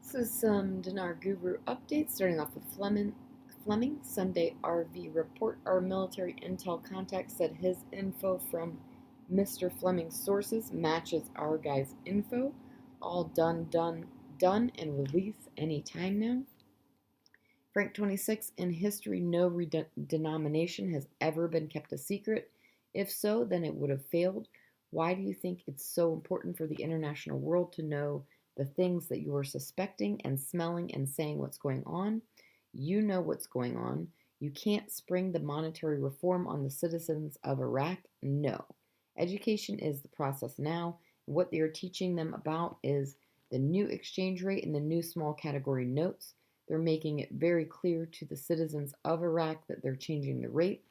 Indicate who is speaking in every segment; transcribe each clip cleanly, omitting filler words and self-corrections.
Speaker 1: So some Dinar Guru updates, starting off with Fleming. Sunday RV report. Our military intel contact said his info from Mr. Fleming's sources matches our guy's info. All done, and release anytime now. Frank 26, in history, no denomination has ever been kept a secret. If so, then it would have failed. Why do you think it's so important for the international world to know the things that you are suspecting and smelling and saying what's going on? You know what's going on. You can't spring the monetary reform on the citizens of Iraq. No. Education is the process now. What they are teaching them about is the new exchange rate and the new small category notes. They're making it very clear to the citizens of Iraq that they're changing the rate,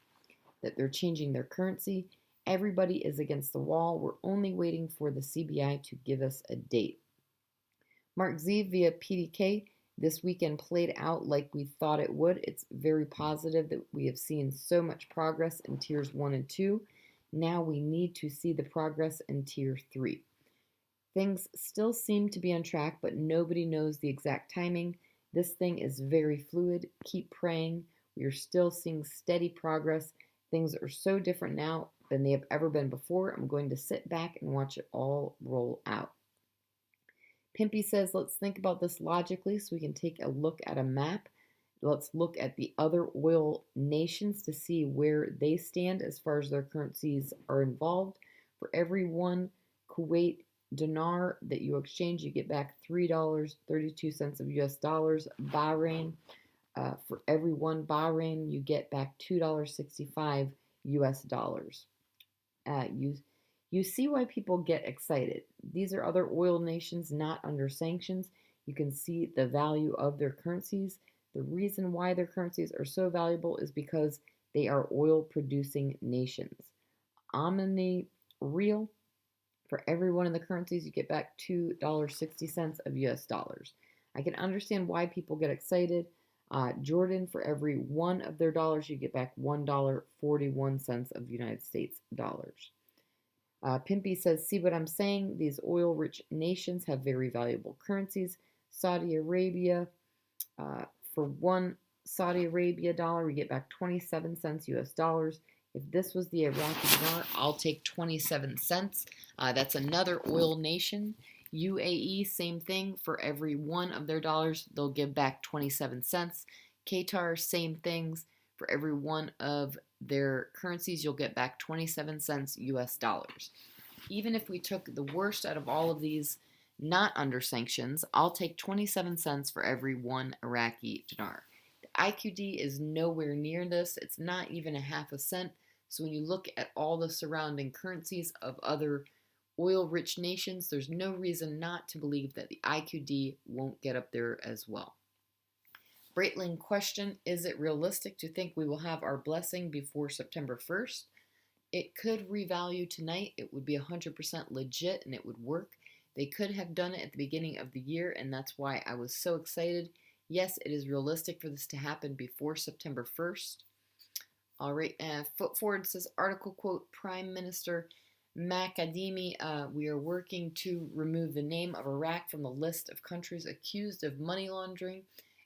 Speaker 1: that they're changing their currency. Everybody is against the wall. We're only waiting for the CBI to give us a date. Mark Z via PDK. This weekend played out like we thought it would. It's very positive that we have seen so much progress in tiers 1 and 2. Now we need to see the progress in tier 3. Things still seem to be on track, but nobody knows the exact timing. This thing is very fluid. Keep praying. We are still seeing steady progress. Things are so different now than they have ever been before. I'm going to sit back and watch it all roll out. Pimpy says, let's think about this logically so we can take a look at a map. Let's look at the other oil nations to see where they stand as far as their currencies are involved. For every one Kuwait dinar that you exchange, you get back $3.32 of US dollars. Bahrain, for every one Bahrain, you get back $2.65 US dollars. You see why people get excited. These are other oil nations not under sanctions. You can see the value of their currencies. The reason why their currencies are so valuable is because they are oil producing nations. Omni real, for every one of the currencies, you get back $2.60 of US dollars. I can understand why people get excited. Jordan, for every one of their dollars, you get back $1.41 of United States dollars. Pimpy says, see what I'm saying? These oil rich nations have very valuable currencies. Saudi Arabia, for one Saudi Arabia dollar, we get back 27 cents US dollars. If this was the Iraqi dinar, I'll take 27 cents. That's another oil nation. UAE, same thing. For every one of their dollars, they'll give back 27 cents. Qatar, same things. For every one of their currencies, you'll get back 27 cents US dollars. Even if we took the worst out of all of these not under sanctions, I'll take 27 cents for every one Iraqi dinar. The IQD is nowhere near this. It's not even a half a cent. So when you look at all the surrounding currencies of other oil-rich nations, there's no reason not to believe that the IQD won't get up there as well. Breitling question, is it realistic to think we will have our blessing before September 1st? It could revalue tonight. It would be 100% legit and it would work. They could have done it at the beginning of the year, and that's why I was so excited. Yes, it is realistic for this to happen before September 1st. All right, Foot Forward says, article quote, Prime Minister Makadimi, we are working to remove the name of Iraq from the list of countries accused of money laundering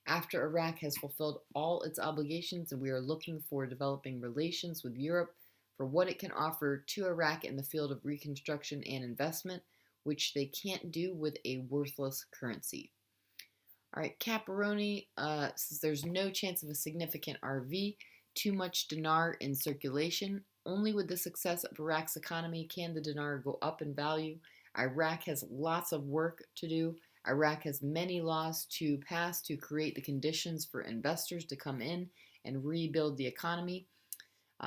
Speaker 1: after Iraq has fulfilled all its obligations, and we are looking for developing relations with Europe for what it can offer to Iraq in the field of reconstruction and investment, which they can't do with a worthless currency. All right, Caparoni says there's no chance of a significant RV, too much dinar in circulation. Only with the success of Iraq's economy can the dinar go up in value. Iraq has lots of work to do. Iraq has many laws to pass to create the conditions for investors to come in and rebuild the economy.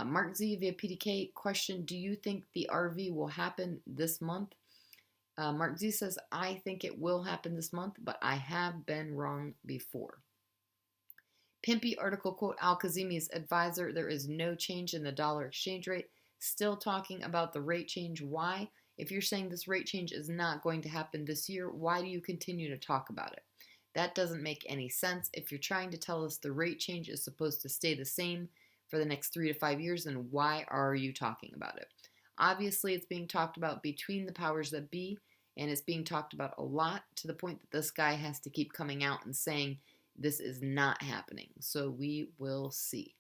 Speaker 1: Mark Z via PDK question, do you think the RV will happen this month? Mark Z says, I think it will happen this month, but I have been wrong before. Pimpy article quote, Al-Kazimi's advisor, there is no change in the dollar exchange rate. Still talking about the rate change. Why? If you're saying this rate change is not going to happen this year, why do you continue to talk about it? That doesn't make any sense. If you're trying to tell us the rate change is supposed to stay the same for the next 3 to 5 years, then why are you talking about it? Obviously, it's being talked about between the powers that be, And it's being talked about a lot to the point that this guy has to keep coming out and saying this is not happening. So we will see.